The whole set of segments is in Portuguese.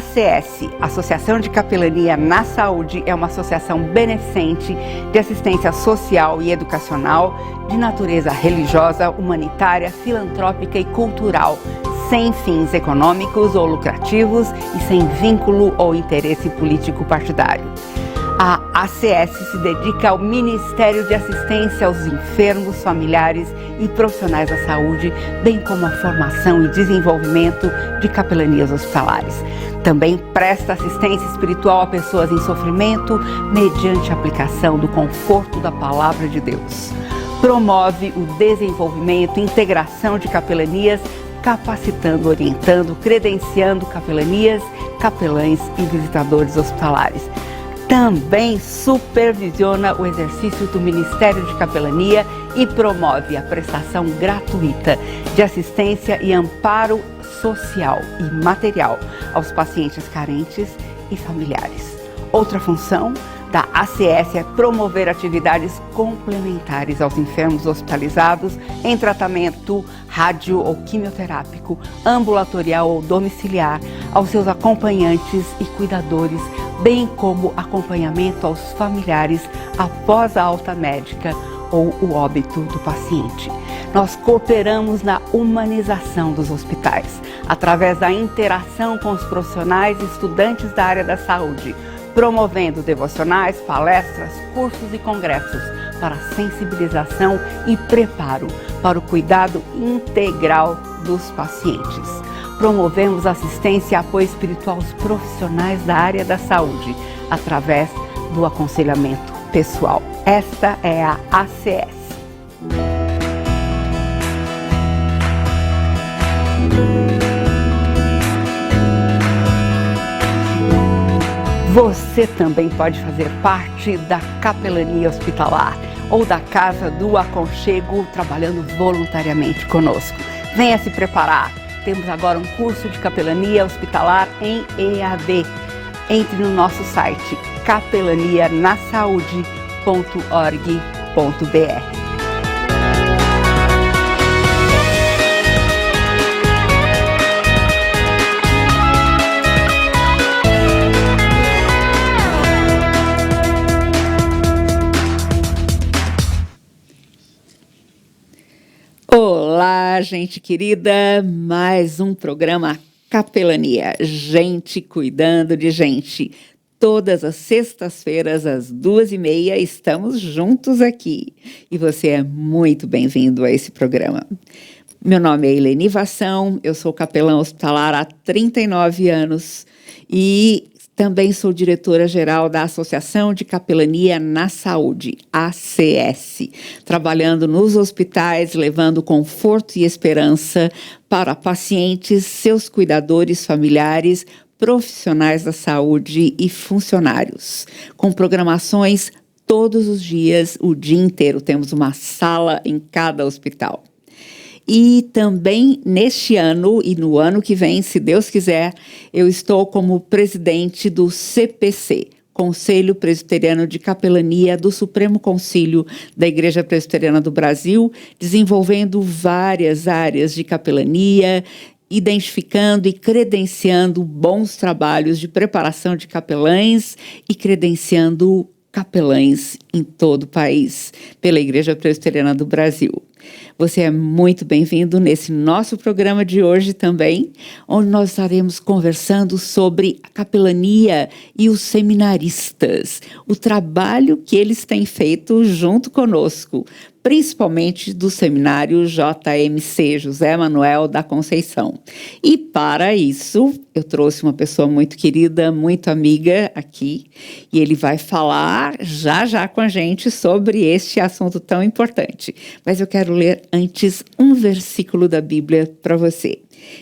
ACS, Associação de Capelania na Saúde, é uma associação beneficente de assistência social e educacional de natureza religiosa, humanitária, filantrópica e cultural, sem fins econômicos ou lucrativos e sem vínculo ou interesse político partidário. A ACS se dedica ao Ministério de Assistência aos enfermos, familiares e profissionais da saúde, bem como a formação e desenvolvimento de capelanias hospitalares. Também presta assistência espiritual a pessoas em sofrimento, mediante a aplicação do conforto da Palavra de Deus. Promove o desenvolvimento e integração de capelanias, capacitando, orientando, credenciando capelanias, capelães e visitadores hospitalares. Também supervisiona o exercício do Ministério de Capelania e promove a prestação gratuita de assistência e amparo social e material aos pacientes carentes e familiares. Outra função da ACS é promover atividades complementares aos enfermos hospitalizados em tratamento rádio ou quimioterápico, ambulatorial ou domiciliar, aos seus acompanhantes e cuidadores, bem como acompanhamento aos familiares após a alta médica ou o óbito do paciente. Nós cooperamos na humanização dos hospitais, através da interação com os profissionais e estudantes da área da saúde, promovendo devocionais, palestras, cursos e congressos para sensibilização e preparo para o cuidado integral dos pacientes. Promovemos assistência e apoio espiritual aos profissionais da área da saúde, através do aconselhamento pessoal. Esta é a ACS. Você também pode fazer parte da capelania hospitalar ou da Casa do Aconchego, trabalhando voluntariamente conosco. Venha se preparar. Temos agora um curso de capelania hospitalar em EAD. Entre no nosso site capelanianasaude.org.br. Olá, gente querida, mais um programa Capelania, gente cuidando de gente. Todas as sextas-feiras, às 2h30, estamos juntos aqui. E você é muito bem-vindo a esse programa. Meu nome é Eleni Vassão, eu sou capelã hospitalar há 39 anos e também sou diretora-geral da Associação de Capelania na Saúde, ACS, trabalhando nos hospitais, levando conforto e esperança para pacientes, seus cuidadores familiares, profissionais da saúde e funcionários, com programações todos os dias, o dia inteiro. Temos uma sala em cada hospital. E também neste ano e no ano que vem, se Deus quiser, eu estou como presidente do CPC, Conselho Presbiteriano de Capelania do Supremo Concílio da Igreja Presbiteriana do Brasil, desenvolvendo várias áreas de capelania, identificando e credenciando bons trabalhos de preparação de capelães e credenciando capelães em todo o país, pela Igreja Presbiteriana do Brasil. Você é muito bem-vindo nesse nosso programa de hoje também, onde nós estaremos conversando sobre a capelania e os seminaristas, o trabalho que eles têm feito junto conosco, principalmente do seminário JMC, José Manuel da Conceição. E para isso, eu trouxe uma pessoa muito querida, muito amiga aqui, e ele vai falar já com a gente sobre este assunto tão importante. Mas eu quero ler antes um versículo da Bíblia para você.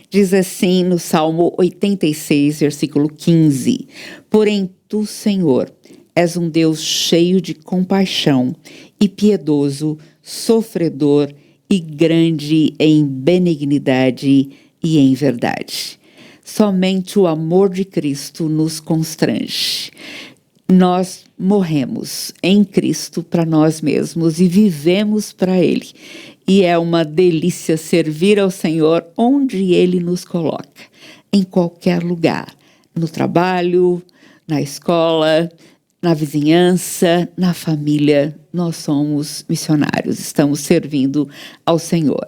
Diz assim no Salmo 86, versículo 15: Porém tu, Senhor, és um Deus cheio de compaixão e piedoso, sofredor e grande em benignidade e em verdade. Somente o amor de Cristo nos constrange. Nós morremos em Cristo para nós mesmos e vivemos para Ele. E é uma delícia servir ao Senhor onde Ele nos coloca, em qualquer lugar. no trabalho, na escola, na vizinhança, na família. Nós somos missionários, estamos servindo ao Senhor.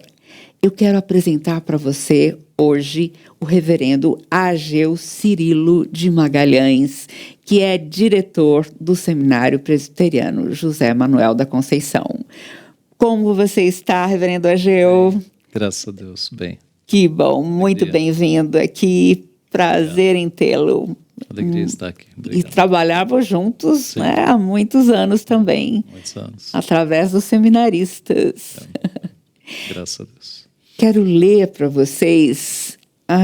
Eu quero apresentar para você hoje o reverendo Ageu Cirilo de Magalhães, que é diretor do Seminário Presbiteriano José Manuel da Conceição. Como você está, reverendo Ageu? Bem, graças a Deus, bem. Que bom, muito bem-vindo aqui, prazer em tê-lo. Alegria estar aqui. Obrigado. E trabalhávamos juntos, né, há muitos anos também. Muitos anos. Através dos seminaristas. Graças a Deus. Quero ler para vocês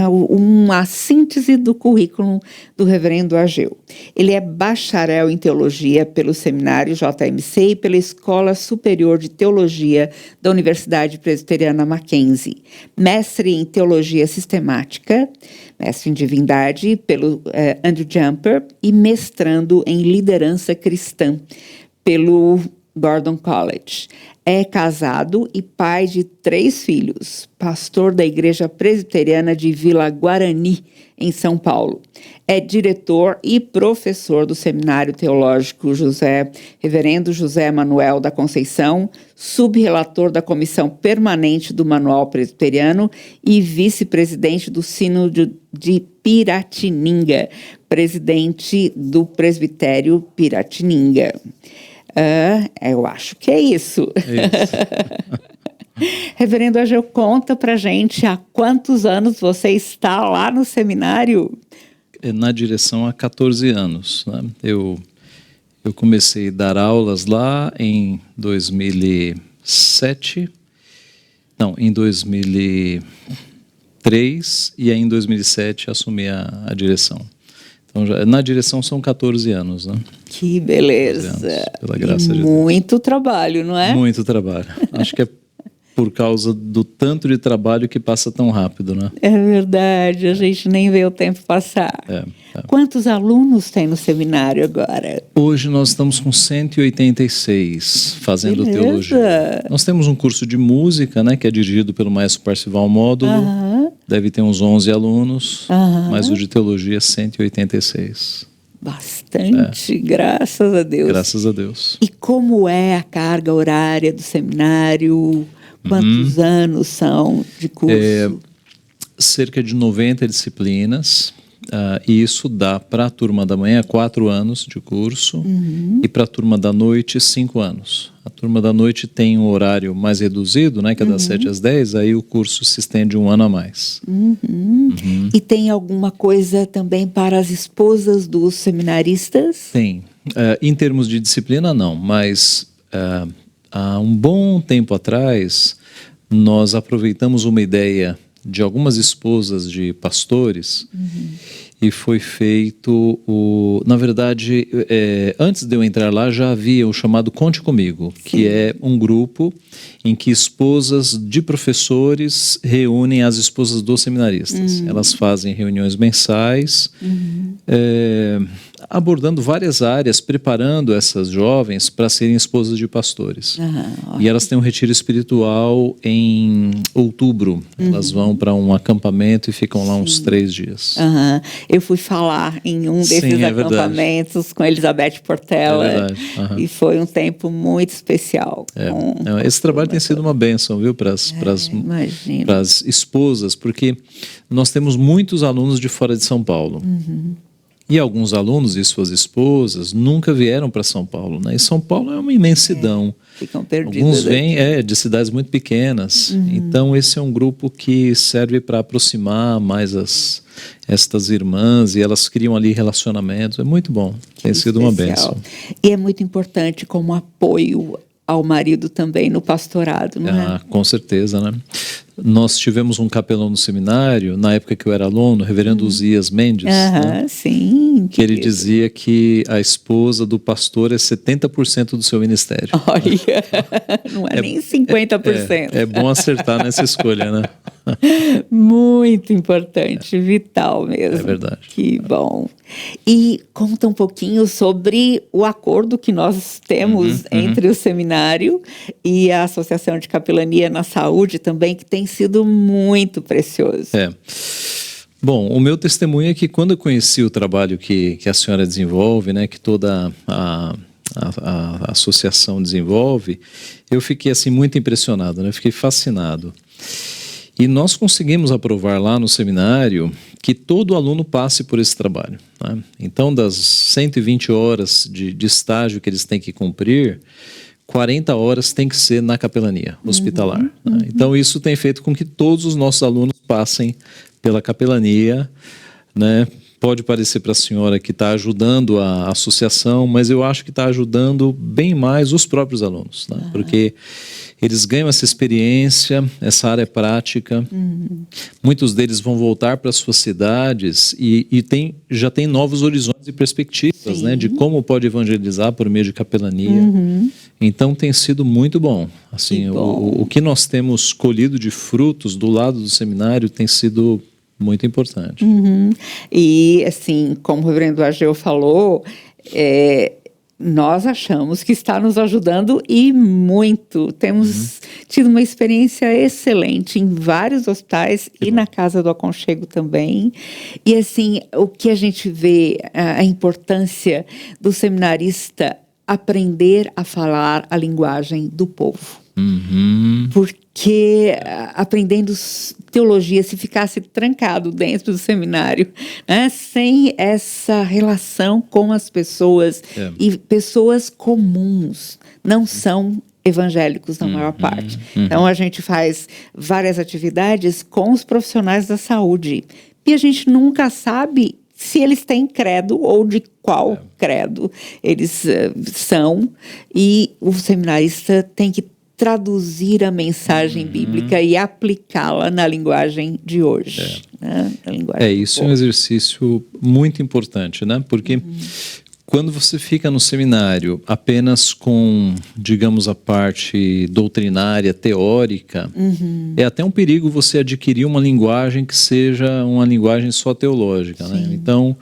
uma síntese do currículo do reverendo Ageu. Ele é bacharel em teologia pelo Seminário JMC e pela Escola Superior de Teologia da Universidade Presbiteriana Mackenzie. Mestre em teologia sistemática, mestre em divindade pelo Andrew Jumper e mestrando em liderança cristã pelo Gordon College. É casado e pai de 3 filhos, pastor da Igreja Presbiteriana de Vila Guarani, em São Paulo. É diretor e professor do Seminário Teológico Reverendo José Manuel da Conceição, subrelator da Comissão Permanente do Manual Presbiteriano e vice-presidente do Sínodo de Piratininga, presidente do Presbitério Piratininga. Eu acho que é isso. Reverendo Ageu, conta pra gente há quantos anos você está lá no seminário? Na direção há 14 anos. Né? Eu comecei a dar aulas lá em 2007, em 2003, e aí em 2007 assumi a direção. Então, na direção são 14 anos, né? Que beleza! Anos, pela graça de Deus. Muito trabalho, não é? Muito trabalho. Acho que é por causa do tanto de trabalho que passa tão rápido, né? É verdade, a gente nem vê o tempo passar. Quantos alunos tem no seminário agora? Hoje nós estamos com 186 fazendo teologia. Nós temos um curso de música, né, que é dirigido pelo maestro Parcival Módulo. Deve ter uns 11 alunos, mas o de teologia 186. Bastante, graças a Deus. Graças a Deus. E como é a carga horária do seminário? Quantos anos são de curso? Cerca de 90 disciplinas. E isso dá para a turma da manhã 4 anos de curso e para a turma da noite 5 anos. A turma da noite tem um horário mais reduzido, né, que é das 7 às 10, aí o curso se estende 1 ano a mais. E tem alguma coisa também para as esposas dos seminaristas? Tem. Em termos de disciplina, não, mas há um bom tempo atrás nós aproveitamos uma ideia de algumas esposas de pastores e foi feito na verdade, antes de eu entrar lá já havia o chamado Conte Comigo, que é um grupo em que esposas de professores reúnem as esposas dos seminaristas. Elas fazem reuniões mensais, abordando várias áreas, preparando essas jovens para serem esposas de pastores. E elas têm um retiro espiritual em outubro. Elas vão para um acampamento e ficam lá uns 3 dias. Eu fui falar em um desses acampamentos com Elizabeth Portela. É verdade. E foi um tempo muito especial. Esse trabalho tem sido uma bênção, viu, para as esposas, porque nós temos muitos alunos de fora de São Paulo. E alguns alunos e suas esposas nunca vieram para São Paulo, né? E São Paulo é uma imensidão. Ficam perdidos. Alguns vêm de cidades muito pequenas. Então esse é um grupo que serve para aproximar mais estas irmãs, e elas criam ali relacionamentos. É muito bom. Tem sido uma bênção. E é muito importante como apoio ao marido também no pastorado, não é? Com certeza, né? Nós tivemos um capelão no seminário, na época que eu era aluno, o reverendo Uzias Mendes, né? Sim. Que ele dizia que a esposa do pastor é 70% do seu ministério. Olha, não é nem 50%. É bom acertar nessa escolha, né? Muito importante, vital mesmo. É verdade. Que bom. E conta um pouquinho sobre o acordo que nós temos entre o seminário e a Associação de Capelania na Saúde também, que tem sido muito precioso. Bom, o meu testemunho é que quando eu conheci o trabalho que a senhora desenvolve, né, que toda a associação desenvolve, eu fiquei assim muito impressionado, né? Fiquei fascinado. E nós conseguimos aprovar lá no seminário que todo aluno passe por esse trabalho, né? Então, das 120 horas de estágio que eles têm que cumprir, 40 horas tem que ser na capelania hospitalar. Né? Então, isso tem feito com que todos os nossos alunos passem pela capelania, né? Pode parecer para a senhora que está ajudando a associação, mas eu acho que está ajudando bem mais os próprios alunos, né? Porque eles ganham essa experiência, essa área prática. Muitos deles vão voltar para as suas cidades e já tem novos horizontes e perspectivas, né, de como pode evangelizar por meio de capelania. Então tem sido muito bom. Assim, o que nós temos colhido de frutos do lado do seminário tem sido muito importante. E, assim, como o reverendo Ageu falou, nós achamos que está nos ajudando e muito. Temos tido uma experiência excelente em vários hospitais e na Casa do Aconchego também. E, assim, o que a gente vê, a importância do seminarista aprender a falar a linguagem do povo. Porque aprendendo teologia, se ficasse trancado dentro do seminário, né, sem essa relação com as pessoas, e pessoas comuns, não são evangélicos na maior parte. Então, a gente faz várias atividades com os profissionais da saúde, e a gente nunca sabe se eles têm credo ou de qual credo eles são, e o seminarista tem que traduzir a mensagem bíblica e aplicá-la na linguagem de hoje. Né? Isso é um exercício muito importante, né? Porque quando você fica no seminário apenas com, digamos, a parte doutrinária, teórica, é até um perigo você adquirir uma linguagem que seja uma linguagem só teológica, né? Então,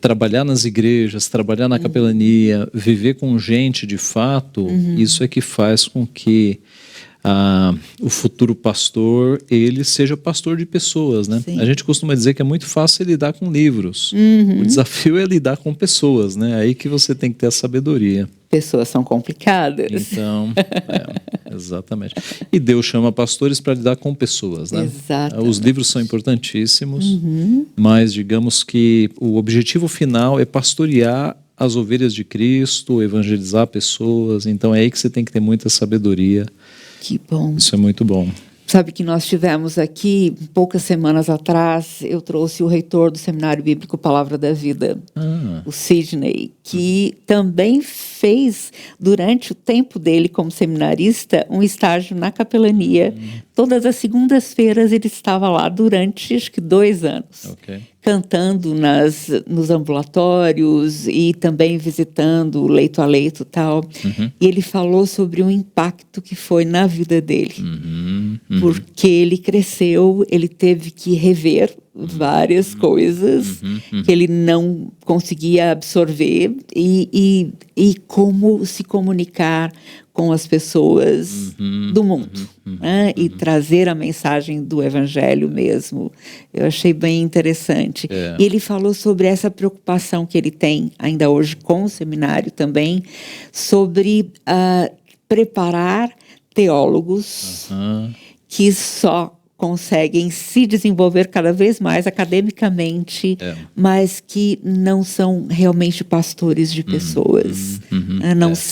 trabalhar nas igrejas, trabalhar na capelania, viver com gente de fato, isso é que faz com que o futuro pastor, ele seja pastor de pessoas, né? A gente costuma dizer que é muito fácil lidar com livros. O desafio é lidar com pessoas, né? Aí que você tem que ter a sabedoria. Pessoas são complicadas. Então, exatamente. E Deus chama pastores para lidar com pessoas, né? Exatamente. Os livros são importantíssimos, mas digamos que o objetivo final é pastorear as ovelhas de Cristo, evangelizar pessoas. Então é aí que você tem que ter muita sabedoria. Que bom. Isso é muito bom. Sabe que nós tivemos aqui, poucas semanas atrás, eu trouxe o reitor do Seminário Bíblico Palavra da Vida, o Sidney, que também fez, durante o tempo dele como seminarista, um estágio na capelania. Todas as segundas-feiras ele estava lá durante, acho que 2 anos. Cantando nos ambulatórios e também visitando leito a leito e tal. E ele falou sobre o impacto que foi na vida dele. Porque ele cresceu, ele teve que rever várias coisas que ele não conseguia absorver e como se comunicar com as pessoas do mundo, né? E trazer a mensagem do evangelho mesmo. Eu achei bem interessante. E ele falou sobre essa preocupação que ele tem ainda hoje com o seminário também, sobre preparar teólogos que só conseguem se desenvolver cada vez mais academicamente, mas que não são realmente pastores de pessoas,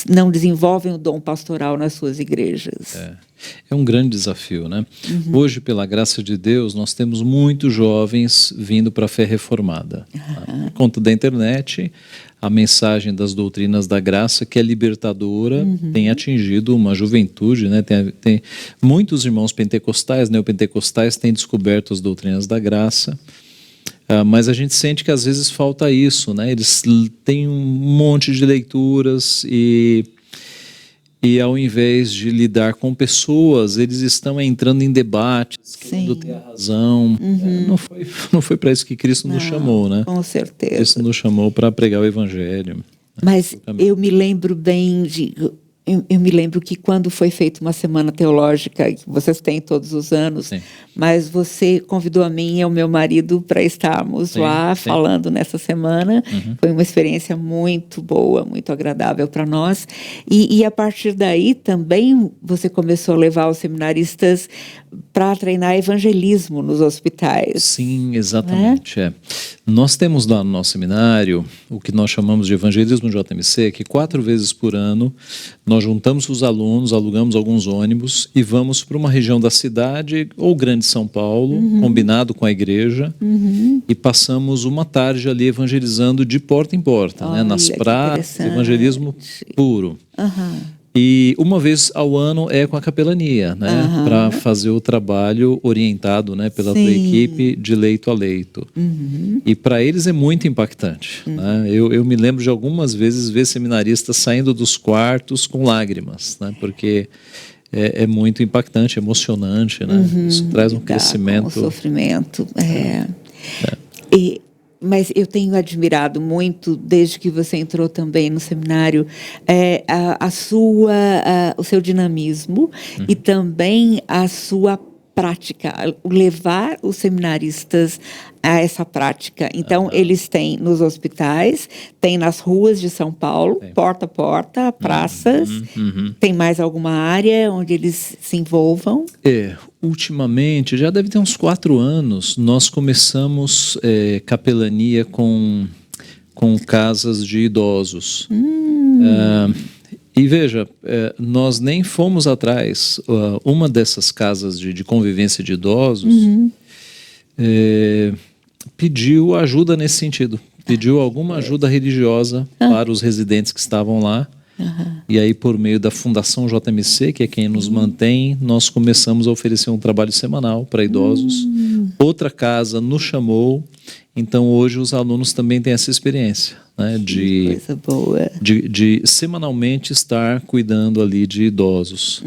não desenvolvem o dom pastoral nas suas igrejas. É um grande desafio, né? Hoje, pela graça de Deus, nós temos muitos jovens vindo para a fé reformada. Por conta da internet, a mensagem das doutrinas da graça, que é libertadora, tem atingido uma juventude, né? Tem muitos irmãos pentecostais, neopentecostais, têm descoberto as doutrinas da graça. Mas a gente sente que às vezes falta isso, né? Eles têm um monte de leituras e ao invés de lidar com pessoas, eles estão entrando em debates, querendo ter a razão. Não foi para isso que Cristo nos chamou, né? Com certeza. Cristo nos chamou para pregar o Evangelho. Mas eu me lembro bem Eu me lembro que quando foi feita uma semana teológica, que vocês têm todos os anos, Sim. mas você convidou a mim e ao meu marido para estarmos lá falando nessa semana. Foi uma experiência muito boa, muito agradável para nós. E a partir daí também você começou a levar os seminaristas para treinar evangelismo nos hospitais. Sim, exatamente. Nós temos lá no nosso seminário o que nós chamamos de evangelismo JMC, que 4 vezes por ano nós juntamos os alunos, alugamos alguns ônibus e vamos para uma região da cidade ou Grande São Paulo, combinado com a igreja, e passamos uma tarde ali evangelizando de porta em porta, né, nas praças, evangelismo puro. E uma vez ao ano é com a capelania, né, para fazer o trabalho orientado, né, pela tua equipe de leito a leito. E para eles é muito impactante. Né? Eu me lembro de algumas vezes ver seminaristas saindo dos quartos com lágrimas, né, porque é muito impactante, emocionante, né? Isso traz um crescimento. O sofrimento. Mas eu tenho admirado muito, desde que você entrou também no seminário, o seu dinamismo e também a sua prática, levar os seminaristas a essa prática. Então, eles têm nos hospitais, tem nas ruas de São Paulo, porta a porta, praças. Tem mais alguma área onde eles se envolvam? Ultimamente, já deve ter uns 4 anos, nós começamos capelania com casas de idosos. E veja, nós nem fomos atrás. Uma dessas casas de convivência de idosos pediu ajuda nesse sentido. Pediu alguma ajuda religiosa para os residentes que estavam lá. E aí, por meio da Fundação JMC, que é quem nos mantém, nós começamos a oferecer um trabalho semanal para idosos. Outra casa nos chamou, então hoje os alunos também têm essa experiência, né, de semanalmente estar cuidando ali de idosos.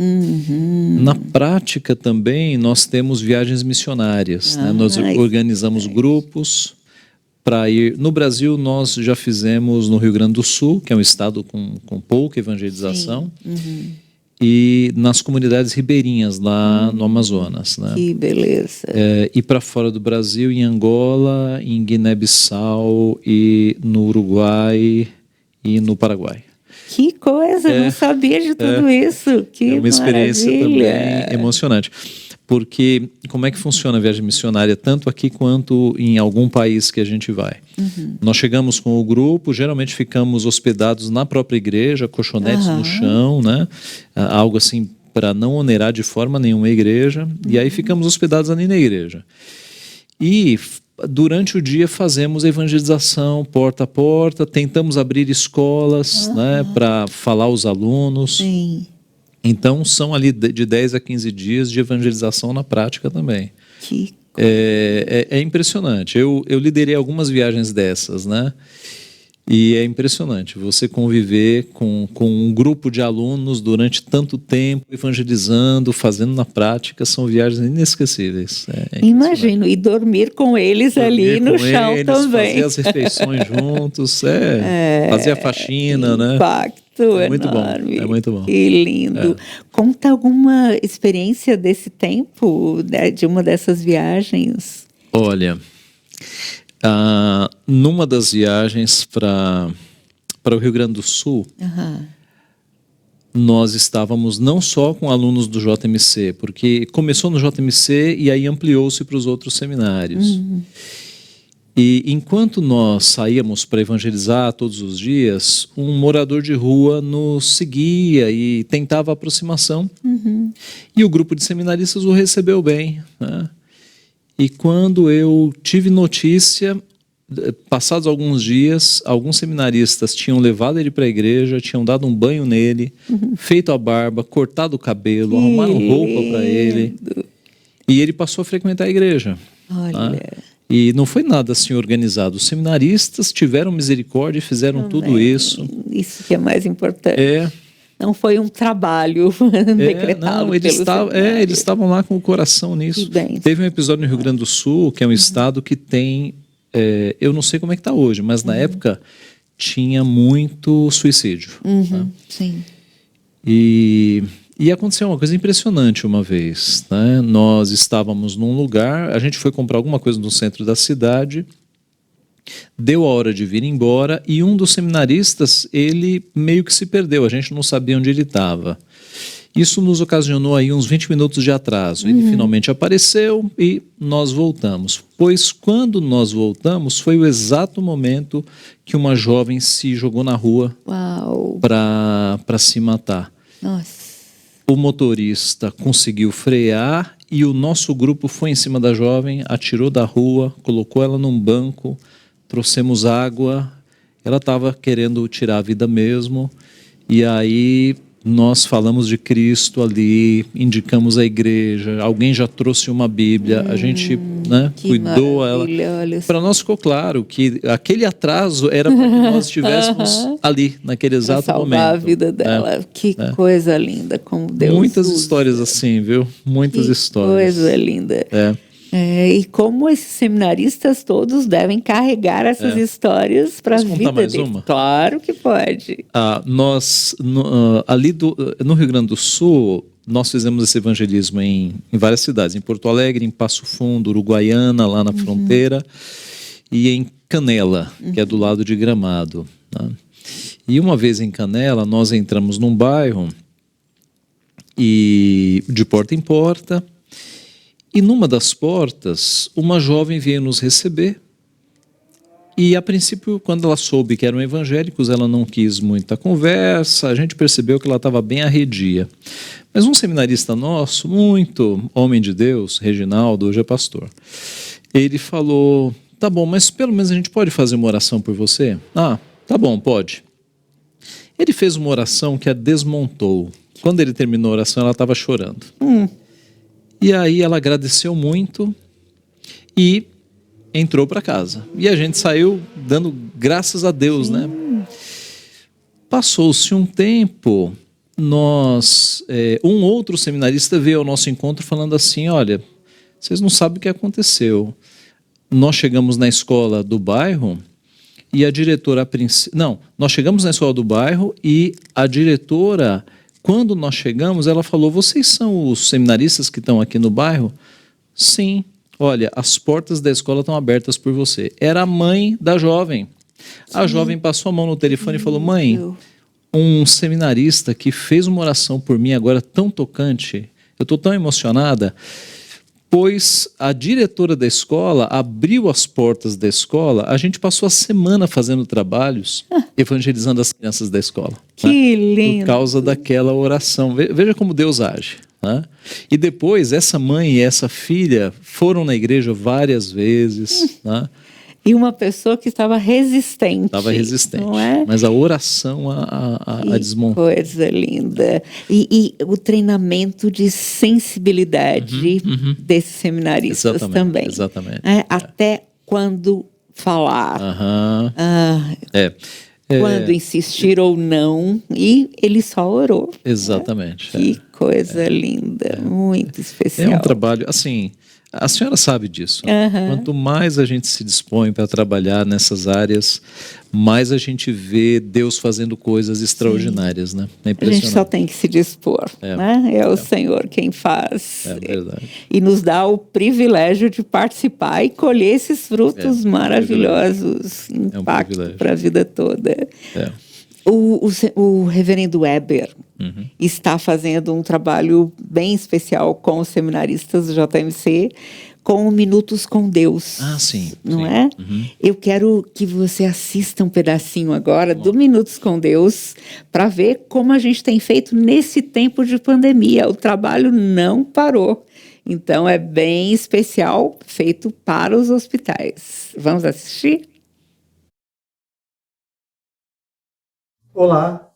Na prática também nós temos viagens missionárias, né? Nós organizamos grupos para ir. No Brasil, nós já fizemos no Rio Grande do Sul, que é um estado com pouca evangelização, e nas comunidades ribeirinhas, lá no Amazonas. Né? Que beleza! E para fora do Brasil, em Angola, em Guiné-Bissau, e no Uruguai e no Paraguai. Que coisa! Não sabia de tudo isso! Que uma experiência maravilha. Também emocionante. Porque como é que funciona a viagem missionária, tanto aqui quanto em algum país que a gente vai? Nós chegamos com o grupo, geralmente ficamos hospedados na própria igreja, colchonetes no chão, né? Algo assim para não onerar de forma nenhuma a igreja, e aí ficamos hospedados ali na igreja. E durante o dia fazemos evangelização porta a porta, tentamos abrir escolas, né, para falar aos alunos. Sim. Então, são ali de 10 a 15 dias de evangelização na prática também. Que é impressionante. Eu liderei algumas viagens dessas, né? E é impressionante você conviver com um grupo de alunos durante tanto tempo, evangelizando, fazendo na prática, são viagens inesquecíveis. Imagino, e dormir com eles ali no chão também. Fazer as refeições juntos, fazer a faxina, né? É muito enorme. Bom, é muito bom. Que lindo. Conta alguma experiência desse tempo, né, de uma dessas viagens. Olha, numa das viagens para o Rio Grande do Sul, nós estávamos não só com alunos do JMC, porque começou no JMC e aí ampliou-se para os outros seminários. E enquanto nós saíamos para evangelizar todos os dias, um morador de rua nos seguia e tentava aproximação. E o grupo de seminaristas o recebeu bem, né? E quando eu tive notícia, passados alguns dias, alguns seminaristas tinham levado ele para a igreja, tinham dado um banho nele, feito a barba, cortado o cabelo, arrumaram roupa para ele. E ele passou a frequentar a igreja. Olha... Tá? E não foi nada assim organizado. Os seminaristas tiveram misericórdia e fizeram tudo isso. Isso que é mais importante. Não foi um trabalho decretado. Não, eles estavam lá com o coração nisso. Teve um episódio no Rio Grande do Sul, que é um estado que tem... eu não sei como é que está hoje, mas na época tinha muito suicídio. Tá? Sim. E aconteceu uma coisa impressionante uma vez, né? Nós estávamos num lugar, a gente foi comprar alguma coisa no centro da cidade, deu a hora de vir embora e um dos seminaristas, ele meio que se perdeu, a gente não sabia onde ele estava. Isso nos ocasionou aí uns 20 minutos de atraso. Ele finalmente apareceu e nós voltamos. Pois quando nós voltamos, foi o exato momento que uma jovem se jogou na rua para se matar. Nossa. O motorista conseguiu frear e o nosso grupo foi em cima da jovem, atirou da rua, colocou ela num banco, trouxemos água, ela estava querendo tirar a vida mesmo, e aí nós falamos de Cristo ali, indicamos a igreja, alguém já trouxe uma Bíblia, a gente, né, cuidou ela. Para nós ficou claro que aquele atraso era para que nós estivéssemos ali, naquele exato salvar momento. A vida dela. Que coisa linda, como Deus Muitas usa. Histórias assim, viu? Muitas histórias. Coisa linda. E como esses seminaristas todos devem carregar essas histórias para a vida contar mais deles. uma? Claro que pode. Nós, ali no Rio Grande do Sul, nós fizemos esse evangelismo em várias cidades, em Porto Alegre, em Passo Fundo, Uruguaiana, lá na fronteira, e em Canela, que é do lado de Gramado, né? E uma vez em Canela, nós entramos num bairro, e de porta em porta, e numa das portas, uma jovem veio nos receber. E a princípio, quando ela soube que eram evangélicos, ela não quis muita conversa, a gente percebeu que ela estava bem arredia. Mas um seminarista nosso, muito homem de Deus, Reginaldo, hoje é pastor, ele falou, tá bom, mas pelo menos a gente pode fazer uma oração por você? Ah, tá bom, pode. Ele fez uma oração que a desmontou. Quando ele terminou a oração, ela estava chorando. E aí ela agradeceu muito e entrou para casa. E a gente saiu dando graças a Deus, né? Passou-se um tempo, um outro seminarista veio ao nosso encontro falando assim, olha, vocês não sabem o que aconteceu. Nós chegamos na escola do bairro e a diretora... nós chegamos na escola do bairro e a diretora... Quando nós chegamos, ela falou, vocês são os seminaristas que estão aqui no bairro? Sim. Olha, as portas da escola estão abertas por você. Era a mãe da jovem. A jovem passou a mão no telefone e falou, mãe, um seminarista que fez uma oração por mim agora tão tocante, eu estou tão emocionada, pois a diretora da escola abriu as portas da escola, a gente passou a semana fazendo trabalhos, evangelizando as crianças da escola. Que lindo! Por causa daquela oração. Veja como Deus age. Né? E depois, essa mãe e essa filha foram na igreja várias vezes. Né? E uma pessoa que estava resistente. Estava resistente. Não é? Mas a oração a desmontou. Coisa linda. E o treinamento de sensibilidade desses seminaristas também. Exatamente. Até quando falar. Quando insistir ou não. E ele só orou. Exatamente. Que coisa linda. Muito especial. É um trabalho, assim... A senhora sabe disso. Quanto mais a gente se dispõe para trabalhar nessas áreas, mais a gente vê Deus fazendo coisas extraordinárias, né? É impressionante. A gente só tem que se dispor, né? É o Senhor quem faz. É verdade. E nos dá o privilégio de participar e colher esses frutos maravilhosos, impacto para a vida toda. O reverendo Weber está fazendo um trabalho bem especial com os seminaristas do JMC, com o Minutos com Deus. Sim. Não é? Eu quero que você assista um pedacinho agora do Minutos com Deus para ver como a gente tem feito nesse tempo de pandemia. O trabalho não parou. Então, é bem especial, feito para os hospitais. Vamos assistir? Olá,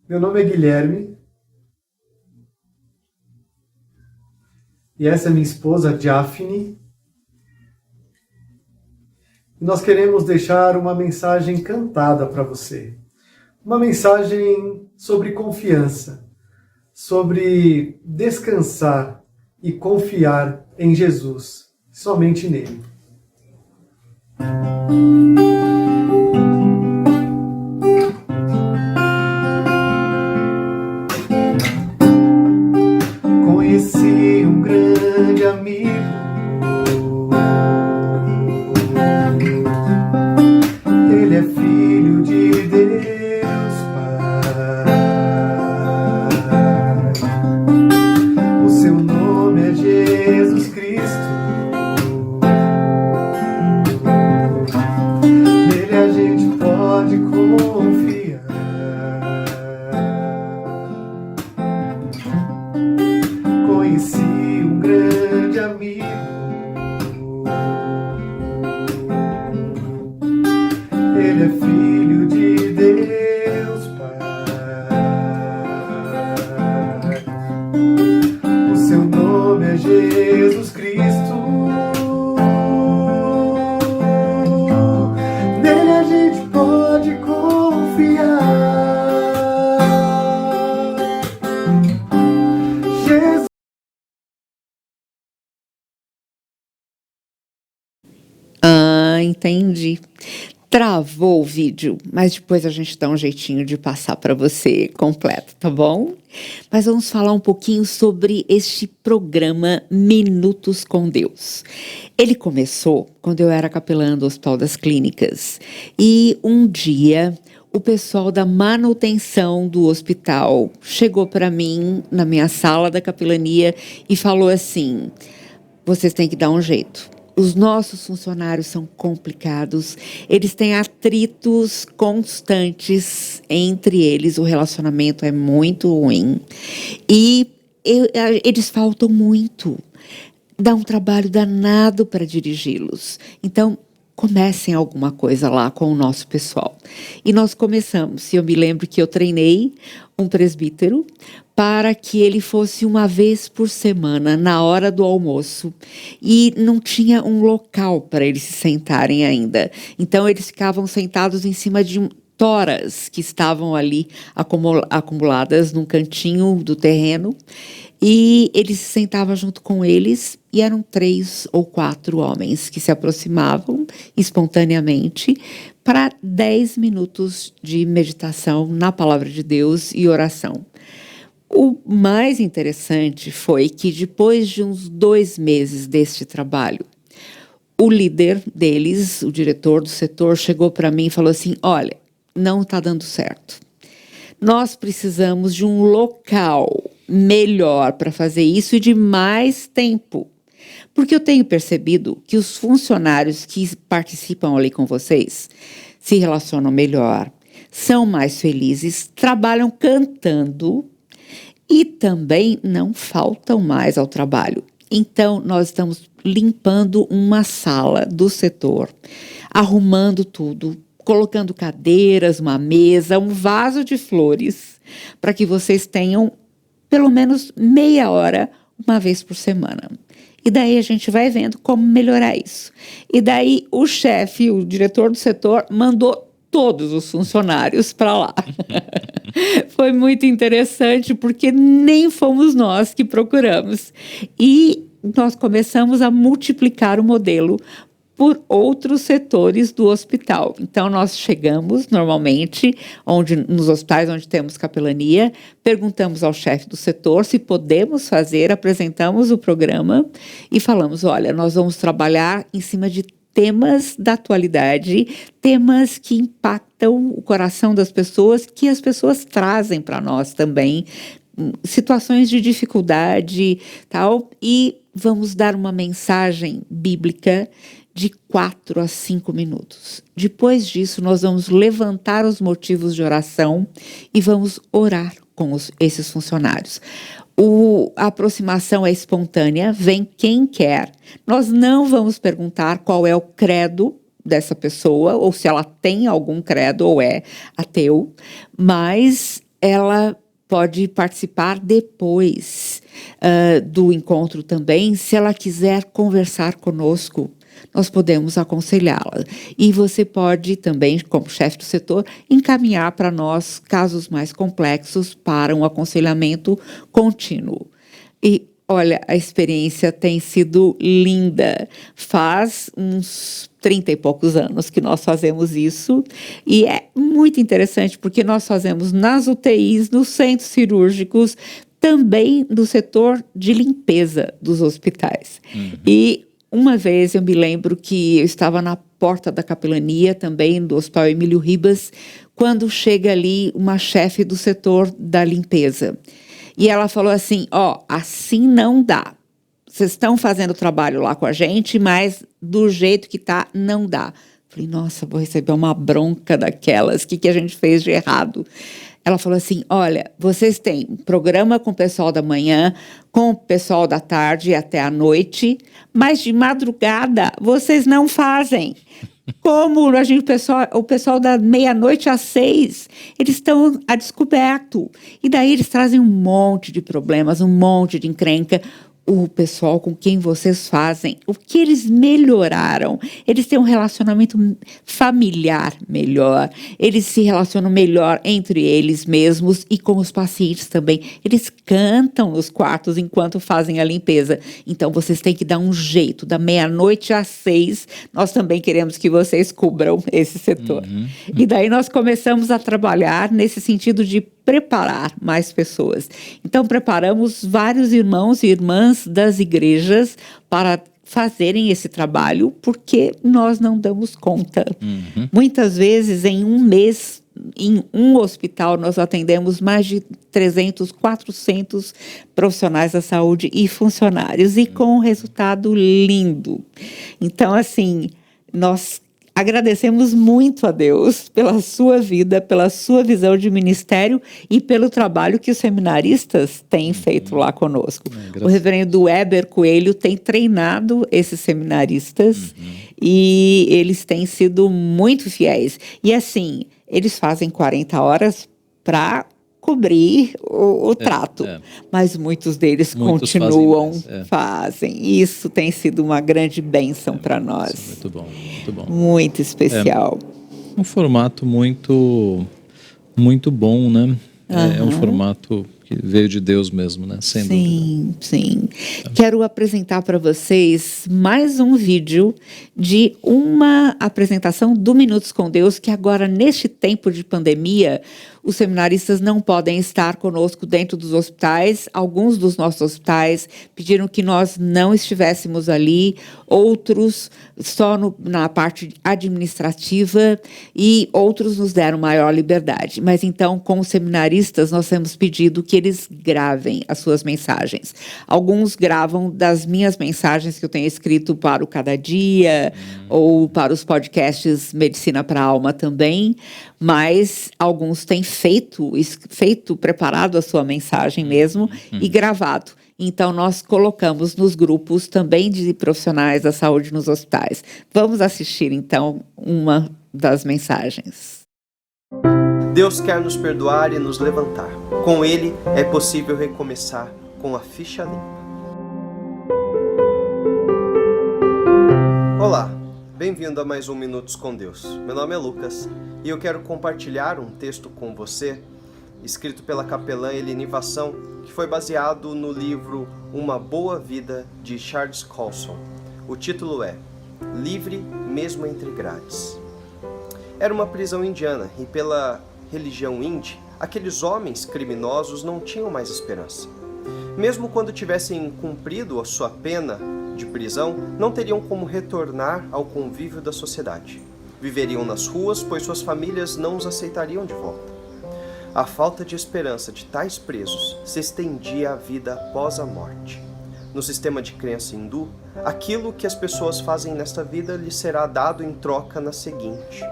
meu nome é Guilherme e essa é minha esposa, Daphne. E nós queremos deixar uma mensagem cantada para você. Uma mensagem sobre confiança, sobre descansar e confiar em Jesus, somente nele. entendi. Travou o vídeo, mas depois a gente dá um jeitinho de passar para você completo, tá bom? Mas vamos falar um pouquinho sobre este programa Minutos com Deus. Ele começou quando eu era capelã do Hospital das Clínicas e um dia o pessoal da manutenção do hospital chegou para mim na minha sala da capelania e falou assim: vocês têm que dar um jeito. Os nossos funcionários são complicados, eles têm atritos constantes entre eles, o relacionamento é muito ruim e eles faltam muito. Dá um trabalho danado para dirigi-los. Então, comecem alguma coisa lá com o nosso pessoal. E nós começamos. Eu me lembro que eu treinei um presbítero para que ele fosse uma vez por semana, na hora do almoço. E não tinha um local para eles se sentarem ainda. Então, eles ficavam sentados em cima de toras que estavam ali acumuladas num cantinho do terreno. E ele se sentava junto com eles e eram 3 ou 4 homens que se aproximavam espontaneamente para 10 minutos de meditação na palavra de Deus e oração. O mais interessante foi que depois de uns 2 meses deste trabalho, o líder deles, o diretor do setor, chegou para mim e falou assim: olha, não está dando certo. Nós precisamos de um local melhor para fazer isso e de mais tempo. Porque eu tenho percebido que os funcionários que participam ali com vocês se relacionam melhor, são mais felizes, trabalham cantando e também não faltam mais ao trabalho. Então, nós estamos limpando uma sala do setor, arrumando tudo, colocando cadeiras, uma mesa, um vaso de flores, para que vocês tenham pelo menos meia hora, uma vez por semana. E daí a gente vai vendo como melhorar isso. E daí o chefe, o diretor do setor, mandou todos os funcionários para lá. Foi muito interessante, porque nem fomos nós que procuramos. E nós começamos a multiplicar o modelo por outros setores do hospital. Então, nós chegamos, normalmente, nos hospitais onde temos capelania, perguntamos ao chefe do setor se podemos fazer, apresentamos o programa e falamos: olha, nós vamos trabalhar em cima de temas da atualidade, temas que impactam o coração das pessoas, que as pessoas trazem para nós também, situações de dificuldade, tal, e vamos dar uma mensagem bíblica de 4 a 5 minutos. Depois disso, nós vamos levantar os motivos de oração e vamos orar com esses funcionários. A aproximação é espontânea, vem quem quer. Nós não vamos perguntar qual é o credo dessa pessoa, ou se ela tem algum credo ou é ateu, mas ela pode participar depois do encontro também, se ela quiser conversar conosco. Nós podemos aconselhá-la. E você pode também, como chefe do setor, encaminhar para nós casos mais complexos para um aconselhamento contínuo. E, olha, a experiência tem sido linda. Faz uns 30 e poucos anos que nós fazemos isso. E é muito interessante, porque nós fazemos nas UTIs, nos centros cirúrgicos, também no setor de limpeza dos hospitais. E uma vez eu me lembro que eu estava na porta da capelania também do Hospital Emílio Ribas, quando chega ali uma chefe do setor da limpeza. E ela falou assim: ó, assim não dá. Vocês estão fazendo trabalho lá com a gente, mas do jeito que tá, não dá. Falei: nossa, vou receber uma bronca daquelas, o que a gente fez de errado? Ela falou assim: olha, vocês têm programa com o pessoal da manhã, com o pessoal da tarde até a noite, mas de madrugada vocês não fazem. Como o pessoal da meia-noite às 6, eles estão a descoberto. E daí eles trazem um monte de problemas, um monte de encrenca. o pessoal com quem vocês fazem, o que eles melhoraram. Eles têm um relacionamento familiar melhor, eles se relacionam melhor entre eles mesmos e com os pacientes também. Eles cantam nos quartos enquanto fazem a limpeza. Então, vocês têm que dar um jeito. Da meia-noite às 6, nós também queremos que vocês cubram esse setor. E daí nós começamos a trabalhar nesse sentido de preparar mais pessoas. Então, preparamos vários irmãos e irmãs das igrejas para fazerem esse trabalho, porque nós não damos conta. Muitas vezes, em um mês, em um hospital, nós atendemos mais de 300, 400 profissionais da saúde e funcionários, e com um resultado lindo. Então, assim, nós agradecemos muito a Deus pela sua vida, pela sua visão de ministério e pelo trabalho que os seminaristas têm feito lá conosco. O reverendo Weber Coelho tem treinado esses seminaristas e eles têm sido muito fiéis. E assim, eles fazem 40 horas para cobrir o trato, mas muitos deles continuam, fazem. Isso tem sido uma grande bênção para nós. Muito bom, muito bom. Muito especial. Um formato muito bom, né? É um formato que veio de Deus mesmo, né? Sem dúvida. Sim. Quero apresentar para vocês mais um vídeo de uma apresentação do Minutos com Deus, que agora, neste tempo de pandemia, os seminaristas não podem estar conosco dentro dos hospitais. Alguns dos nossos hospitais pediram que nós não estivéssemos ali, outros só na parte administrativa, e outros nos deram maior liberdade. Mas então, com os seminaristas, nós temos pedido que eles gravem as suas mensagens. Alguns gravam das minhas mensagens que eu tenho escrito para o Cada Dia, ou para os podcasts Medicina para a Alma também, mas alguns têm preparado a sua mensagem mesmo e gravado. Então, nós colocamos nos grupos também de profissionais da saúde nos hospitais. Vamos assistir, então, uma das mensagens. Deus quer nos perdoar e nos levantar. Com Ele é possível recomeçar com a ficha limpa. Olá, bem-vindo a mais um Minutos com Deus. Meu nome é Lucas e eu quero compartilhar um texto com você, escrito pela capelã Eline Vassão, que foi baseado no livro Uma Boa Vida, de Charles Colson. O título é Livre Mesmo Entre Grades. Era uma prisão indiana e, pela religião hindi, aqueles homens criminosos não tinham mais esperança. Mesmo quando tivessem cumprido a sua pena de prisão, não teriam como retornar ao convívio da sociedade. Viveriam nas ruas, pois suas famílias não os aceitariam de volta. A falta de esperança de tais presos se estendia à vida após a morte. No sistema de crença hindu, aquilo que as pessoas fazem nesta vida lhes será dado em troca na seguinte.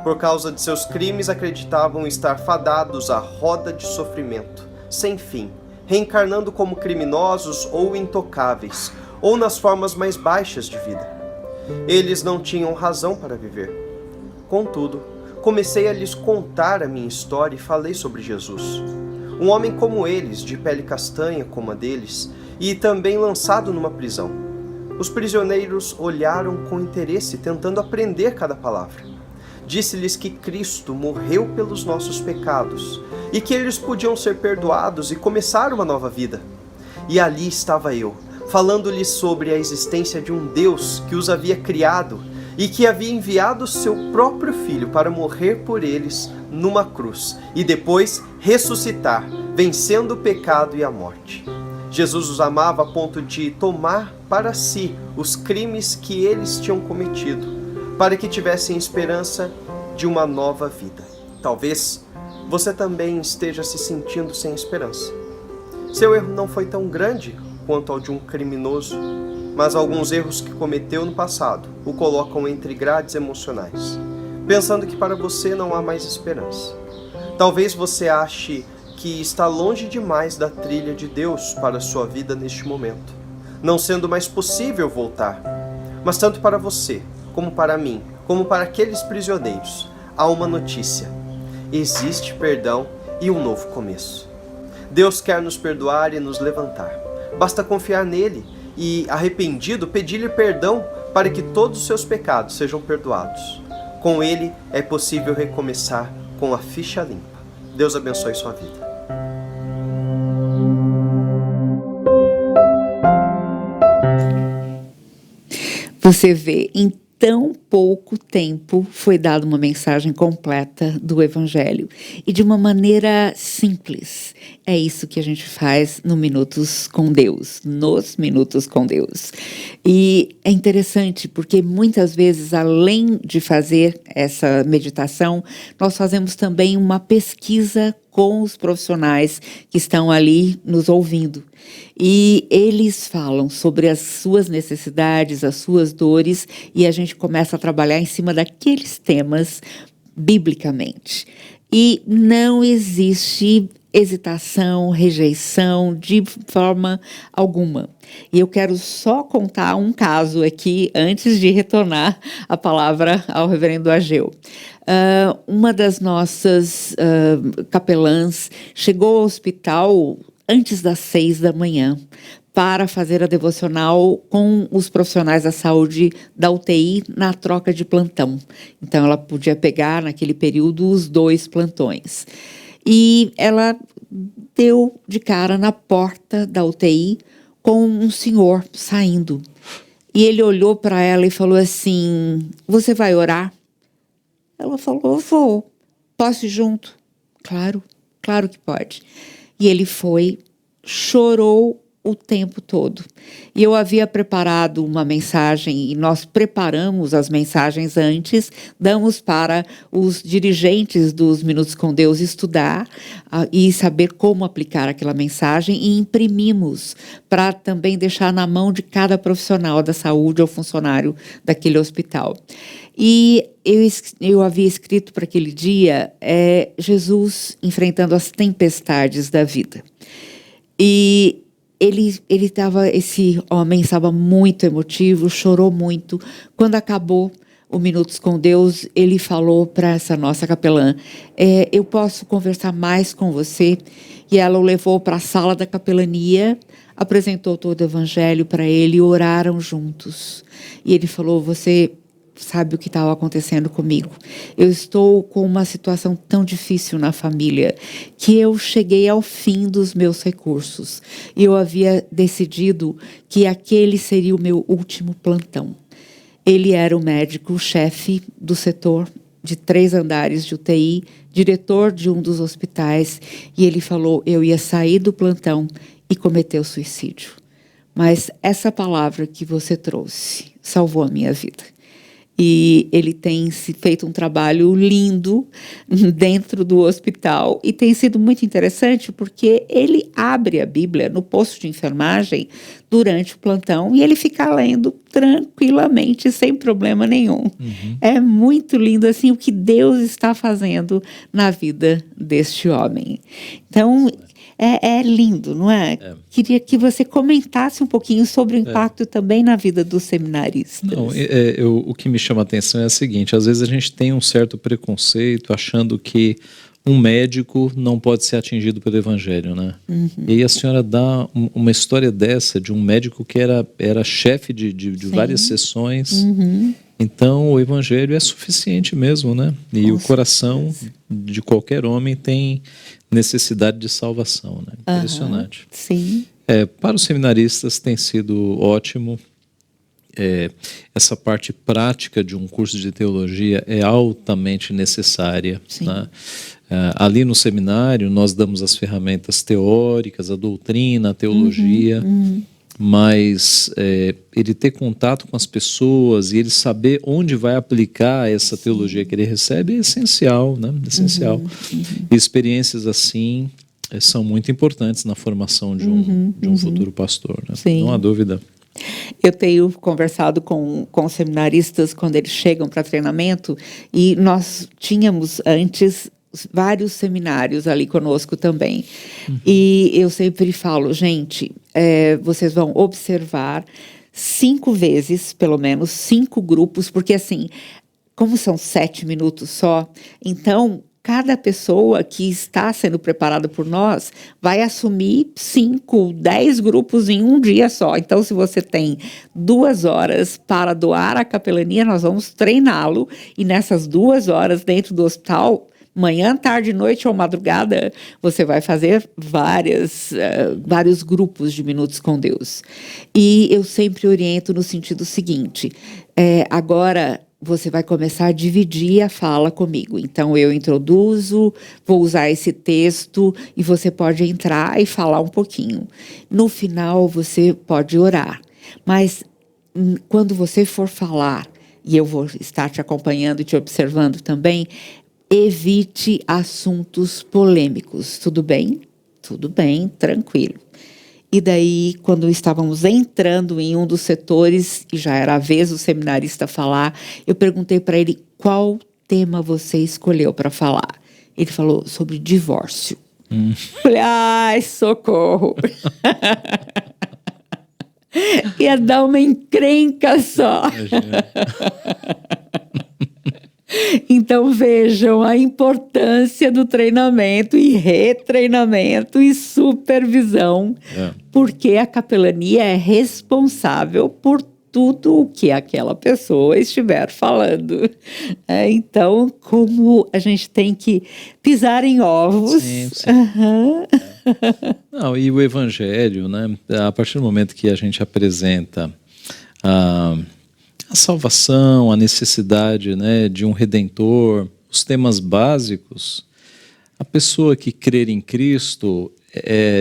Por causa de seus crimes, acreditavam estar fadados à roda de sofrimento, sem fim, reencarnando como criminosos ou intocáveis, ou nas formas mais baixas de vida. Eles não tinham razão para viver. Contudo, comecei a lhes contar a minha história e falei sobre Jesus. Um homem como eles, de pele castanha como a deles, e também lançado numa prisão. Os prisioneiros olharam com interesse, tentando aprender cada palavra. Disse-lhes que Cristo morreu pelos nossos pecados e que eles podiam ser perdoados e começar uma nova vida. E ali estava eu, falando-lhes sobre a existência de um Deus que os havia criado e que havia enviado seu próprio Filho para morrer por eles numa cruz e depois ressuscitar, vencendo o pecado e a morte. Jesus os amava a ponto de tomar para si os crimes que eles tinham cometido, para que tivessem esperança de uma nova vida. Talvez você também esteja se sentindo sem esperança. Seu erro não foi tão grande quanto ao de um criminoso, mas alguns erros que cometeu no passado o colocam entre grades emocionais, pensando que para você não há mais esperança. Talvez você ache que está longe demais da trilha de Deus para a sua vida neste momento, não sendo mais possível voltar. Mas tanto para você, como para mim, como para aqueles prisioneiros, há uma notícia. Existe perdão e um novo começo. Deus quer nos perdoar e nos levantar. Basta confiar nele e, arrependido, pedir-lhe perdão para que todos os seus pecados sejam perdoados. Com ele é possível recomeçar com a ficha limpa. Deus abençoe sua vida. Você vê, em tão pouco tempo foi dada uma mensagem completa do Evangelho e de uma maneira simples. É isso que a gente faz no Minutos com Deus, nos Minutos com Deus. E é interessante porque muitas vezes, além de fazer essa meditação, nós fazemos também uma pesquisa com os profissionais que estão ali nos ouvindo. E eles falam sobre as suas necessidades, as suas dores, e a gente começa a trabalhar em cima daqueles temas biblicamente. E não existe hesitação, rejeição, de forma alguma. E eu quero só contar um caso aqui, antes de retornar a palavra ao reverendo Ageu. Uma das nossas capelãs chegou ao hospital antes das 6 da manhã para fazer a devocional com os profissionais da saúde da UTI na troca de plantão. Então, ela podia pegar, naquele período, os 2 plantões. E ela deu de cara na porta da UTI com um senhor saindo. E ele olhou para ela e falou assim: "Você vai orar?" Ela falou: "Vou. Posso ir junto?" "Claro, claro que pode." E ele foi, chorou o tempo todo. E eu havia preparado uma mensagem, e nós preparamos as mensagens antes, damos para os dirigentes dos Minutos com Deus estudar e saber como aplicar aquela mensagem, e imprimimos para também deixar na mão de cada profissional da saúde ou funcionário daquele hospital. E eu havia escrito para aquele dia Jesus enfrentando as tempestades da vida. E esse homem estava muito emotivo, chorou muito. Quando acabou o Minutos com Deus, ele falou para essa nossa capelã: "Eu posso conversar mais com você?" E ela o levou para a sala da capelania, apresentou todo o evangelho para ele e oraram juntos. E ele falou: "Você sabe o que estava acontecendo comigo? Eu estou com uma situação tão difícil na família que eu cheguei ao fim dos meus recursos. E eu havia decidido que aquele seria o meu último plantão." Ele era o médico-chefe do setor de 3 andares de UTI, diretor de um dos hospitais, e ele falou: "Eu ia sair do plantão e cometer o suicídio. Mas essa palavra que você trouxe salvou a minha vida." E ele tem feito um trabalho lindo dentro do hospital, e tem sido muito interessante porque ele abre a Bíblia no posto de enfermagem durante o plantão e ele fica lendo tranquilamente, sem problema nenhum. É muito lindo assim o que Deus está fazendo na vida deste homem. Então, é lindo, não é? Queria que você comentasse um pouquinho sobre o impacto também na vida dos seminaristas. Não, o que me chama a atenção é o seguinte: às vezes a gente tem um certo preconceito achando que um médico não pode ser atingido pelo evangelho, né? E aí a senhora dá uma história dessa de um médico que era chefe de várias sessões. Então o evangelho é suficiente mesmo, né? E o coração de qualquer homem tem necessidade de salvação, né? Impressionante. Sim. Para os seminaristas tem sido ótimo. Essa parte prática de um curso de teologia é altamente necessária, né? Ali no seminário nós damos as ferramentas teóricas, a doutrina, a teologia, mas ele ter contato com as pessoas e ele saber onde vai aplicar essa teologia que ele recebe é essencial, né? Essencial. E experiências assim são muito importantes na formação de um futuro pastor, né? Não há dúvida. Eu tenho conversado com seminaristas quando eles chegam para treinamento, e nós tínhamos antes vários seminários ali conosco também. E eu sempre falo: gente, vocês vão observar 5 vezes, pelo menos 5 grupos, porque assim, como são 7 minutos só, então cada pessoa que está sendo preparada por nós vai assumir 5, 10 grupos em um dia só. Então, se você tem 2 horas para doar a capelania, nós vamos treiná-lo. E nessas 2 horas dentro do hospital, manhã, tarde, noite ou madrugada, você vai fazer vários grupos de Minutos com Deus. E eu sempre oriento no sentido seguinte, agora você vai começar a dividir a fala comigo. Então, eu introduzo, vou usar esse texto e você pode entrar e falar um pouquinho. No final, você pode orar. Mas, quando você for falar, e eu vou estar te acompanhando e te observando também, evite assuntos polêmicos. Tudo bem? Tudo bem, tranquilo. E daí, quando estávamos entrando em um dos setores, e já era a vez do seminarista falar, eu perguntei para ele qual tema você escolheu para falar. Ele falou sobre divórcio. Falei, ai, socorro. Ia dar uma encrenca só. Então, vejam a importância do treinamento e retreinamento e supervisão, porque a capelania é responsável por tudo o que aquela pessoa estiver falando. Então, como a gente tem que pisar em ovos. Sim. Não, e o Evangelho, né? A partir do momento que a gente apresenta a salvação, a necessidade, né, de um Redentor, os temas básicos, a pessoa que crer em Cristo,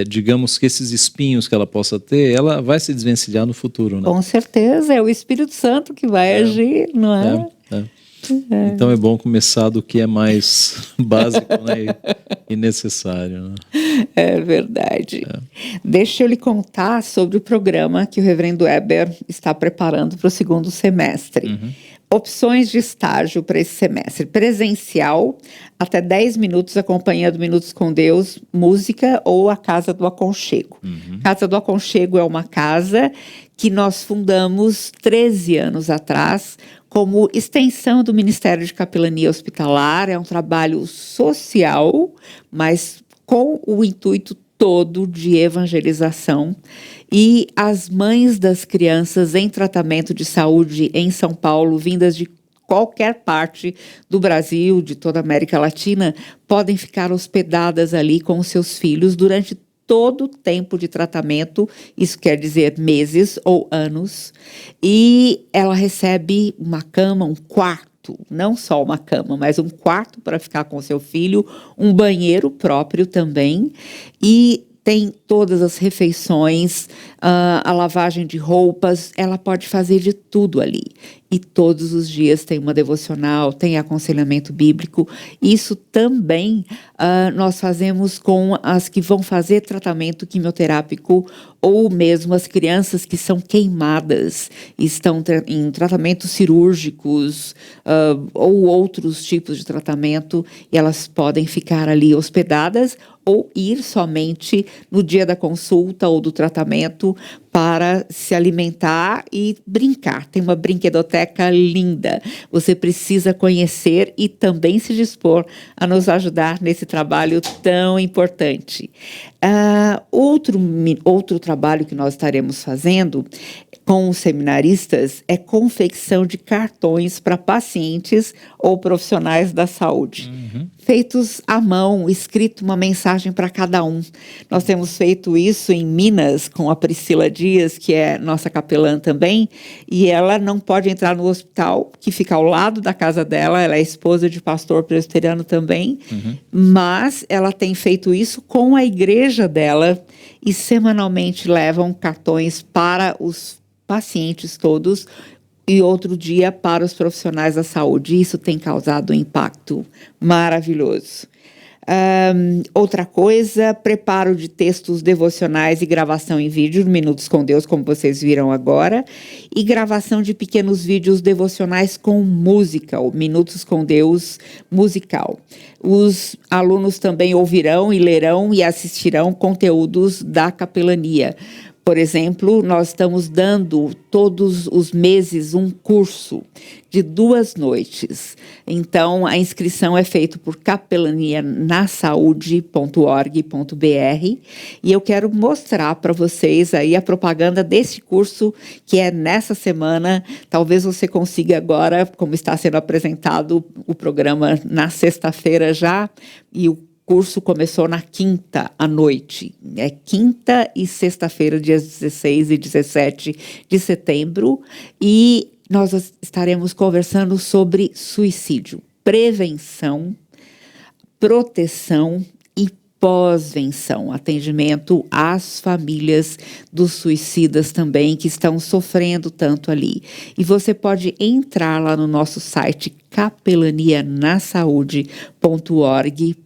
digamos que esses espinhos que ela possa ter, ela vai se desvencilhar no futuro. Né? Com certeza, é o Espírito Santo que vai agir, não é? Então é bom começar do que é mais básico, né, e necessário. Né? É verdade. Deixa eu lhe contar sobre o programa que o reverendo Weber está preparando para o 2º semestre. Opções de estágio para esse semestre. Presencial, até 10 minutos acompanhando Minutos com Deus, música ou a Casa do Aconchego. Casa do Aconchego é uma casa que nós fundamos 13 anos atrás como extensão do Ministério de Capelania Hospitalar. É um trabalho social, mas com o intuito todo de evangelização. E as mães das crianças em tratamento de saúde em São Paulo, vindas de qualquer parte do Brasil, de toda a América Latina, podem ficar hospedadas ali com os seus filhos durante todo o tempo de tratamento, isso quer dizer meses ou anos, e ela recebe uma cama, um quarto, não só uma cama, mas um quarto para ficar com o seu filho, um banheiro próprio também, e tem todas as refeições, a lavagem de roupas, ela pode fazer de tudo ali. E todos os dias tem uma devocional, tem aconselhamento bíblico. Isso também nós fazemos com as que vão fazer tratamento quimioterápico ou mesmo as crianças que são queimadas, estão em tratamentos cirúrgicos ou outros tipos de tratamento, e elas podem ficar ali hospedadas ou ir somente no dia da consulta ou do tratamento para se alimentar e brincar. Tem uma brinquedoteca linda. Você precisa conhecer e também se dispor a nos ajudar nesse trabalho tão importante. Outro trabalho que nós estaremos fazendo com os seminaristas é confecção de cartões para pacientes ou profissionais da saúde. Feitos à mão, escrito uma mensagem para cada um. Nós temos feito isso em Minas com a Priscila Dias, que é nossa capelã também, e ela não pode entrar no hospital, que fica ao lado da casa dela, ela é esposa de pastor presbiteriano também, mas ela tem feito isso com a igreja dela e semanalmente levam cartões para os pacientes todos e outro dia para os profissionais da saúde. Isso tem causado um impacto maravilhoso. Outra coisa, preparo de textos devocionais e gravação em vídeo, Minutos com Deus, como vocês viram agora, e gravação de pequenos vídeos devocionais com música, o Minutos com Deus musical. Os alunos também ouvirão e lerão e assistirão conteúdos da capelania. Por exemplo, nós estamos dando todos os meses um curso de 2 noites. Então, a inscrição é feita por capelanianasaude.org.br e eu quero mostrar para vocês aí a propaganda desse curso que é nessa semana. Talvez você consiga agora, como está sendo apresentado o programa na sexta-feira já, e o curso começou na quinta à noite. É quinta e sexta-feira, dias 16 e 17 de setembro. E nós estaremos conversando sobre suicídio, prevenção, proteção e pós-venção, atendimento às famílias dos suicidas também que estão sofrendo tanto ali. E você pode entrar lá no nosso site capelanianasaude.org.br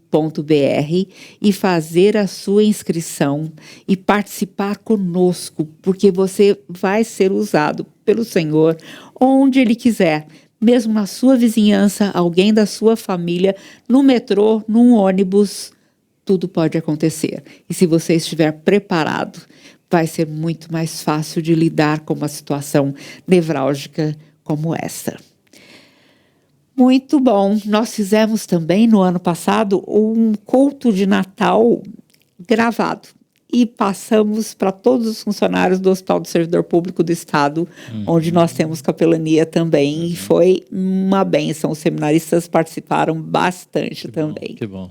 e fazer a sua inscrição e participar conosco, porque você vai ser usado pelo Senhor onde Ele quiser, mesmo na sua vizinhança, alguém da sua família, no metrô, num ônibus, tudo pode acontecer. E se você estiver preparado, vai ser muito mais fácil de lidar com uma situação nevrálgica como essa. Muito bom. Nós fizemos também no ano passado um culto de Natal gravado e passamos para todos os funcionários do Hospital do Servidor Público do Estado, onde nós temos capelania também, e foi uma bênção. Os seminaristas participaram bastante também. Que bom.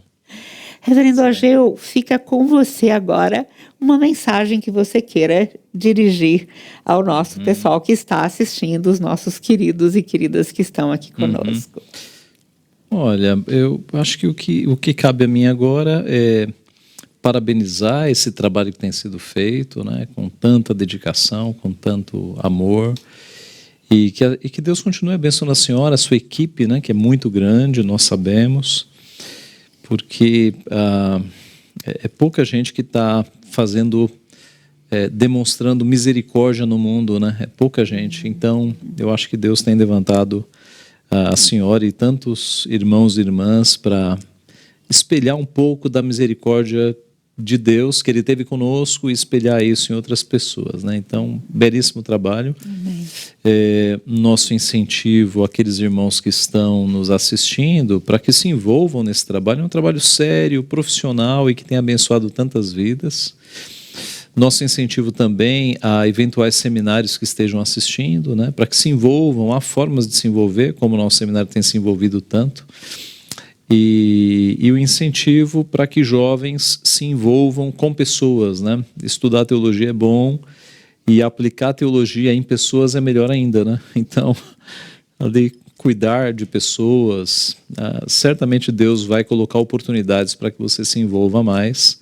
Reverendo Ageu, fica com você agora uma mensagem que você queira dirigir ao nosso pessoal que está assistindo, os nossos queridos e queridas que estão aqui conosco. Olha, eu acho que o que cabe a mim agora é parabenizar esse trabalho que tem sido feito, né, com tanta dedicação, com tanto amor, e que Deus continue abençoando a senhora, a sua equipe, né, que é muito grande, nós sabemos, porque é pouca gente que está fazendo, demonstrando misericórdia no mundo, né? É pouca gente. Então, eu acho que Deus tem levantado a senhora e tantos irmãos e irmãs para espelhar um pouco da misericórdia de Deus que Ele teve conosco e espelhar isso em outras pessoas, né? Então, belíssimo trabalho. Nosso incentivo àqueles irmãos que estão nos assistindo para que se envolvam nesse trabalho. É um trabalho sério, profissional e que tem abençoado tantas vidas. Nosso incentivo também a eventuais seminários que estejam assistindo, né? Para que se envolvam. Há formas de se envolver, como o nosso seminário tem se envolvido tanto. E o incentivo para que jovens se envolvam com pessoas, né? Estudar teologia é bom e aplicar teologia em pessoas é melhor ainda, né? Então, ali cuidar de pessoas, certamente Deus vai colocar oportunidades para que você se envolva mais.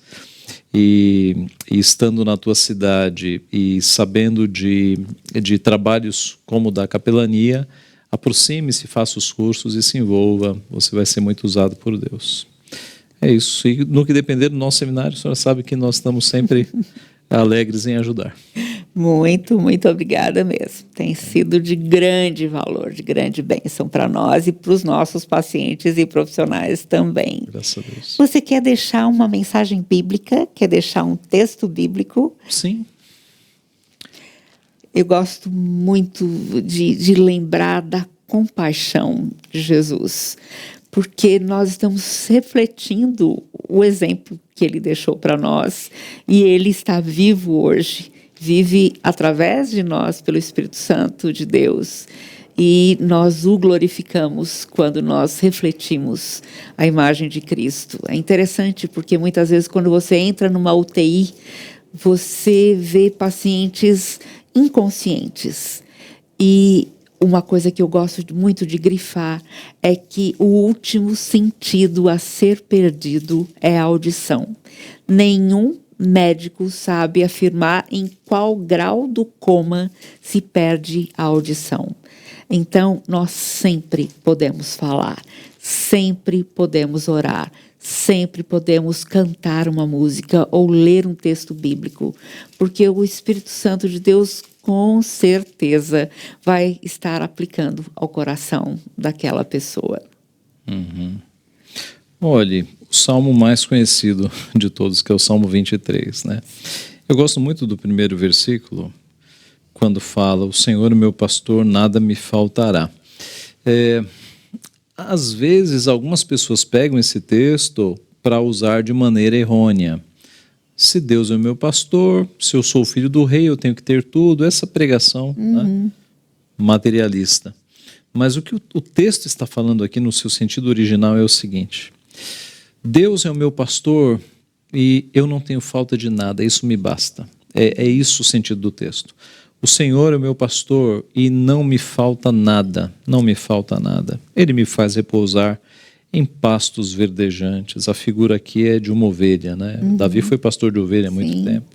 E estando na tua cidade e sabendo de trabalhos como o da capelania, aproxime-se, faça os cursos e se envolva, você vai ser muito usado por Deus. É isso, e no que depender do nosso seminário, a senhora sabe que nós estamos sempre alegres em ajudar. Muito, muito obrigada mesmo. Tem sido de grande valor, de grande bênção para nós e para os nossos pacientes e profissionais também. Graças a Deus. Você quer deixar uma mensagem bíblica? Quer deixar um texto bíblico? Sim. Eu gosto muito de lembrar da compaixão de Jesus, porque nós estamos refletindo o exemplo que Ele deixou para nós e Ele está vivo hoje, vive através de nós pelo Espírito Santo de Deus e nós o glorificamos quando nós refletimos a imagem de Cristo. É interessante porque muitas vezes quando você entra numa UTI, você vê pacientes inconscientes. E uma coisa que eu gosto muito de grifar é que o último sentido a ser perdido é a audição. Nenhum médico sabe afirmar em qual grau do coma se perde a audição. Então, nós sempre podemos falar, sempre podemos orar, sempre podemos cantar uma música ou ler um texto bíblico, porque o Espírito Santo de Deus com certeza vai estar aplicando ao coração daquela pessoa. Olhe, o salmo mais conhecido de todos, que é o Salmo 23, né? Eu gosto muito do primeiro versículo, quando fala: o Senhor é meu pastor, nada me faltará. Às vezes, algumas pessoas pegam esse texto para usar de maneira errônea. Se Deus é meu pastor, se eu sou filho do rei, eu tenho que ter tudo. Essa pregação, né, materialista. Mas o que o texto está falando aqui no seu sentido original é o seguinte: Deus é o meu pastor e eu não tenho falta de nada, isso me basta. É isso o sentido do texto. O Senhor é o meu pastor e não me falta nada, não me falta nada. Ele me faz repousar em pastos verdejantes. A figura aqui é de uma ovelha, né? Davi foi pastor de ovelha há muito tempo.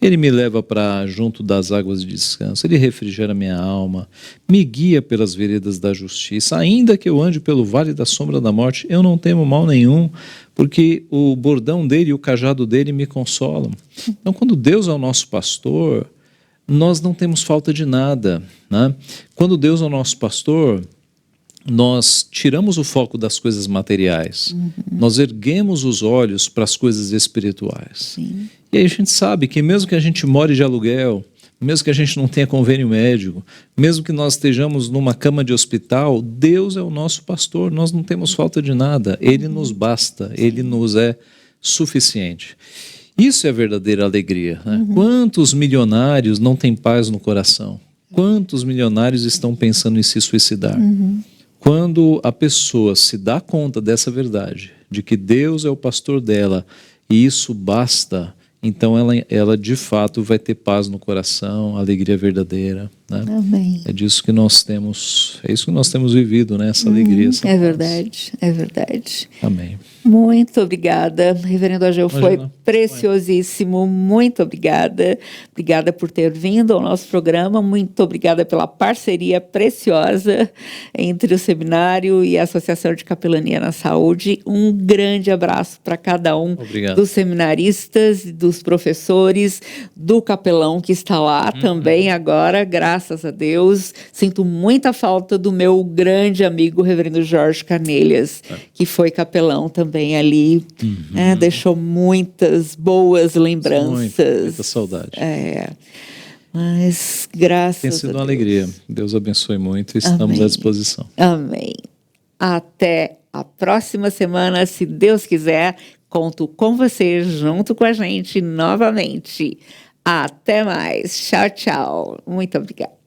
Ele me leva para junto das águas de descanso, ele refrigera minha alma, me guia pelas veredas da justiça. Ainda que eu ande pelo vale da sombra da morte, eu não temo mal nenhum, porque o bordão dele e o cajado dele me consolam. Então, quando Deus é o nosso pastor, nós não temos falta de nada, né? Quando Deus é o nosso pastor, nós tiramos o foco das coisas materiais, nós erguemos os olhos para as coisas espirituais. E aí a gente sabe que mesmo que a gente more de aluguel, mesmo que a gente não tenha convênio médico, mesmo que nós estejamos numa cama de hospital, Deus é o nosso pastor, nós não temos falta de nada, Ele nos basta, Ele nos é suficiente. Isso é a verdadeira alegria, né? Quantos milionários não têm paz no coração? Quantos milionários estão pensando em se suicidar? Quando a pessoa se dá conta dessa verdade, de que Deus é o pastor dela e isso basta, então ela de fato vai ter paz no coração, alegria verdadeira, né? Amém. É disso que nós temos, é isso que nós temos vivido, né? Essa alegria, essa É paz. verdade, é verdade. Amém. Muito obrigada, Reverendo Ageu, foi Imagina. preciosíssimo, muito obrigada. Obrigada por ter vindo ao nosso programa, muito obrigada pela parceria preciosa entre o seminário e a Associação de Capelania na Saúde. Um grande abraço para cada um Obrigado. dos seminaristas, dos professores, do capelão que está lá também agora, graças a Deus. Sinto muita falta do meu grande amigo, Reverendo Jorge Canelhas, que foi capelão também ali, deixou muitas boas lembranças. Muita saudade. Mas graças Tem sido a uma Deus. alegria. Deus abençoe muito e estamos Amém. à disposição. Amém. Até a próxima semana, se Deus quiser, conto com você junto com a gente novamente. Até mais. Tchau, tchau. Muito obrigada.